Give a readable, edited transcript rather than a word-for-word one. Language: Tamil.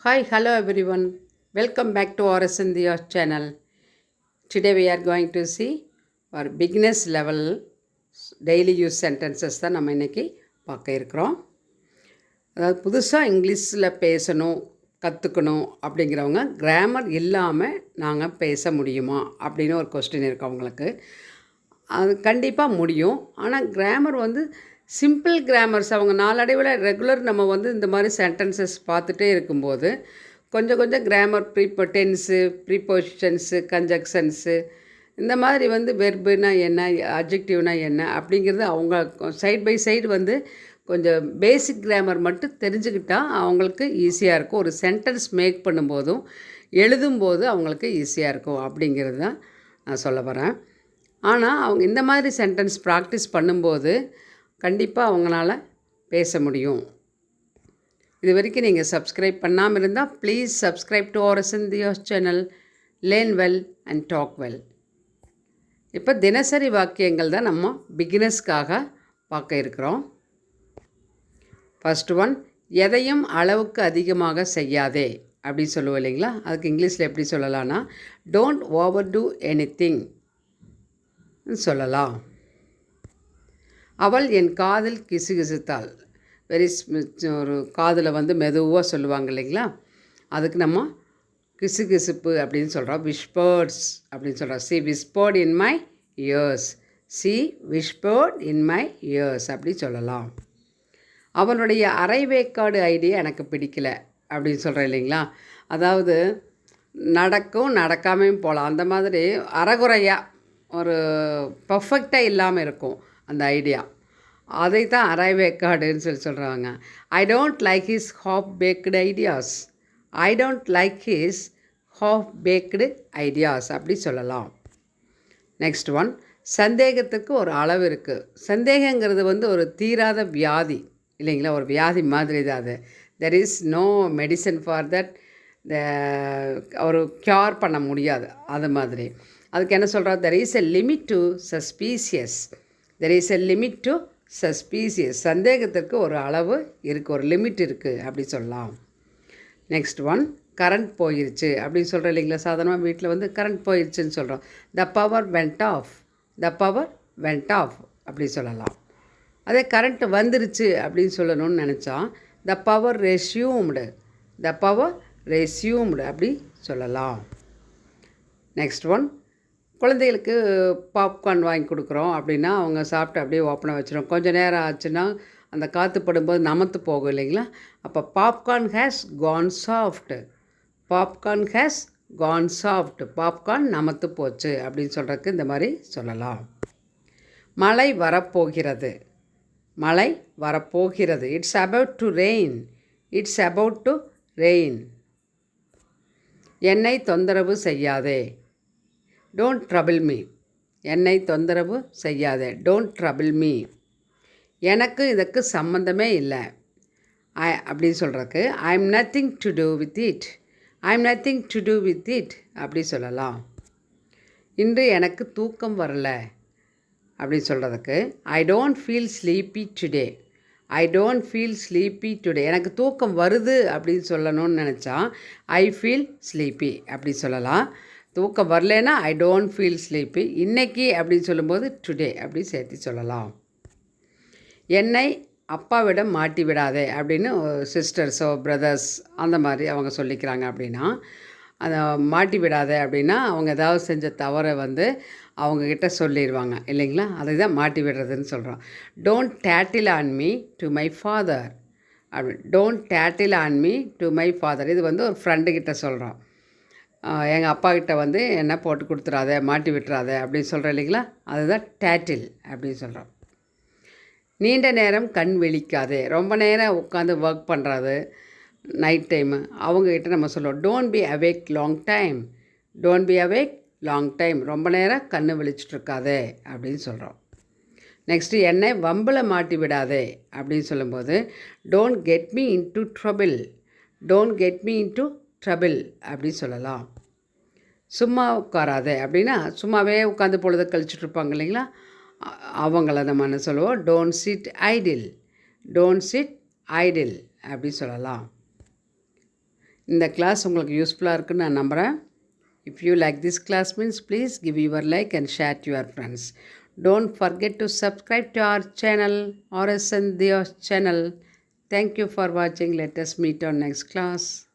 Hi, hello everyone. Welcome back to our India channel. Today we are going to see our beginners level daily use sentences தான் நம்ம இன்றைக்கி பார்க்க இருக்கிறோம். அதாவது புதுசாக இங்கிலீஷில் பேசணும் கற்றுக்கணும் அப்படிங்கிறவங்க கிராமர் இல்லாமல் நாங்கள் பேச முடியுமா அப்படின்னு ஒரு கொஸ்டின் இருக்குது அவங்களுக்கு. அது கண்டிப்பாக முடியும். ஆனால் கிராமர் சிம்பிள் கிராமர்ஸ் அவங்க நாளடைவில் ரெகுலர் நம்ம இந்த மாதிரி சென்டென்சஸ் பார்த்துட்டே இருக்கும்போது கொஞ்சம் கொஞ்சம் கிராமர் டென்ஸு ப்ரீபொசிஷன்ஸு கன்ஜக்ஷன்ஸு இந்த மாதிரி வெர்புனா என்ன அட்ஜெக்டிவ்னா என்ன அப்படிங்கிறது அவங்க சைட் பை சைடு கொஞ்சம் பேசிக் கிராமர் மட்டும் தெரிஞ்சுக்கிட்டால் அவங்களுக்கு ஈஸியாக இருக்கும். ஒரு சென்டென்ஸ் மேக் பண்ணும்போதும் எழுதும்போது அவங்களுக்கு ஈஸியாக இருக்கும் அப்படிங்கிறது தான் நான் சொல்ல வரேன். ஆனால் அவங்க இந்த மாதிரி சென்டென்ஸ் ப்ராக்டிஸ் பண்ணும்போது கண்டிப்பாக அவங்களால பேச முடியும். இது வரைக்கும் நீங்கள் சப்ஸ்கிரைப் பண்ணாமல் இருந்தால் please subscribe to our India channel learn well and talk well. இப்போ தினசரி வாக்கியங்கள் தான் நம்ம பிகினர்ஸ்க்காக பார்க்க இருக்கிறோம். ஃபஸ்ட் ஒன், எதையும் அளவுக்கு அதிகமாக செய்யாதே அப்படின்னு சொல்லுவோம் இல்லைங்களா? அதுக்கு இங்கிலீஷில் எப்படி சொல்லலாம்னா டோன்ட் ஓவர் டூ எனிதிங் சொல்லலாம். அவள் என் காதில் கிசுகிசுத்தாள். ஒரு காதில் மெதுவாக சொல்லுவாங்க இல்லைங்களா? அதுக்கு நம்ம கிசுகிசுப்பு அப்படின்னு சொல்கிறோம். விஸ்பர்ட்ஸ் அப்படின்னு சொல்கிறோம். C whispered in my years. C whispered in my years அப்படி சொல்லலாம். அவனுடைய அரைவேக்காடு ஐடியா எனக்கு பிடிக்கல அப்படின்னு சொல்கிறேன் இல்லைங்களா? அதாவது நடக்கும் நடக்காமையும் போகலாம். அந்த மாதிரி அறகுறையாக ஒரு பர்ஃபெக்டாக இல்லாமல் இருக்கும் அந்த ஐடியா. அதை தான் அரைவேக்காடுன்னு சொல்கிறாங்க. I don't like his half baked ideas. I don't like his half baked ideas அப்படி சொல்லலாம். நெக்ஸ்ட் ஒன், சந்தேகத்துக்கு ஒரு அளவு இருக்குது. சந்தேகங்கிறது ஒரு தீராத வியாதி இல்லைங்களா? ஒரு வியாதி மாதிரி தான் அது. There is no medicine for that. ஒரு க்யூர் பண்ண முடியாது. அது மாதிரி அதுக்கு என்ன சொல்கிறோம்? There is a limit to suspicious. There is a limit to suspicious. சந்தேகத்திற்கு ஒரு அளவு இருக்குது, ஒரு லிமிட் இருக்குது அப்படி சொல்லலாம். நெக்ஸ்ட் ஒன், கரண்ட் போயிடுச்சு அப்படின்னு சொல்கிறோம் இல்லைங்களா? சாதாரணமாக வீட்டில் கரண்ட் போயிடுச்சுன்னு சொல்கிறோம். The power went off. The power went off அப்படி சொல்லலாம். அதே கரண்ட் வந்துருச்சு அப்படின்னு சொல்லணும்னு நினச்சா த பவர் ரெஸ்யூம்டு. த பவர் ரெஸ்யூம்டு அப்படி சொல்லலாம். நெக்ஸ்ட் ஒன், குழந்தைகளுக்கு பாப்கார்ன் வாங்கி கொடுக்குறோம் அப்படின்னா அவங்க சாப்பிட்டு அப்படியே ஓப்பனாக வச்சிடும். கொஞ்சம் நேரம் ஆச்சுன்னா அந்த காற்று படும்போது நமத்து போகும் இல்லைங்களா? அப்போ popcorn has gone soft. Popcorn has gone soft. Popcorn நமத்து போச்சு அப்படின்னு சொல்கிறதுக்கு இந்த மாதிரி சொல்லலாம். மழை வரப்போகிறது. மழை வரப்போகிறது. It's about to rain. It's about to rain. என்னை தொந்தரவு செய்யாதே. Don't trouble me. என்னை தொந்தரவு செய்யாதே. Don't trouble me. எனக்கு இதுக்கு சம்மந்தமே இல்லை அப்படின்னு சொல்கிறதுக்கு I am nothing to do with it. I am nothing to do with it அப்படி சொல்லலாம். இன்று எனக்கு தூக்கம் வரல அப்படின்னு சொல்கிறதுக்கு I don't feel sleepy today. I don't feel sleepy today. எனக்கு தூக்கம் வருது அப்படின்னு சொல்லணும்னு நினச்சா ஐ ஃபீல் ஸ்லீப்பி அப்படி சொல்லலாம். தூக்கம் வரலன்னா ஐ டோன்ட் ஃபீல் ஸ்லீப்பி. இன்றைக்கி அப்படின்னு சொல்லும்போது டுடே அப்படி சேர்த்து சொல்லலாம். என்னை அப்பாவிடம் மாட்டி விடாதே அப்படின்னு சிஸ்டர்ஸோ பிரதர்ஸ் அந்த மாதிரி அவங்க சொல்லிக்கிறாங்க. அப்படின்னா அதை மாட்டி விடாதே அப்படின்னா அவங்க ஏதாவது செஞ்ச தவறை அவங்கக்கிட்ட சொல்லிடுவாங்க இல்லைங்களா? அதை தான் மாட்டி விடுறதுன்னு சொல்கிறோம். டோன்ட் டேட்டில் on me to my father அப்படி. டோன்ட் டேட்டில் on me to my father. இது ஒரு ஃப்ரெண்டுக்கிட்ட சொல்கிறோம். எங்கள் அப்பா கிட்ட என்ன போட்டு கொடுத்துறாத மாட்டி விட்டுறாத அப்படின்னு சொல்கிறேன் இல்லைங்களா? அதுதான் டேட்டில் அப்படின்னு சொல்கிறோம். நீண்ட நேரம் கண் விழிக்காதே. ரொம்ப நேரம் உட்காந்து ஒர்க் பண்ணுறது நைட் டைமு அவங்கக்கிட்ட நம்ம சொல்லுவோம் don't be awake long time. Don't be awake long time. ரொம்ப நேரம் கண் விழிச்சிட்ருக்காதே அப்படின்னு சொல்கிறோம். நெக்ஸ்ட்டு என்னை வம்பில் மாட்டி விடாதே அப்படின்னு சொல்லும்போது don't get me into trouble. Don't get me into trouble அப்படி சொல்லலாம். சும்மா உட்காராதே அப்படின்னா சும்மாவே உட்காந்து பொழுது கழிச்சிட்ருப்பாங்க இல்லைங்களா? அவங்கள நம்ம என்ன சொல்லுவோம்? Don't chit idle. Don't chit idle அப்படி சொல்லலாம். இந்த கிளாஸ் உங்களுக்கு யூஸ்ஃபுல்லாக இருக்குன்னு நான் நம்புகிறேன். If you like this class means please give your like and share to your friends. Don't forget to subscribe to our channel or send your channel. Thank you for watching. Let us meet on next class.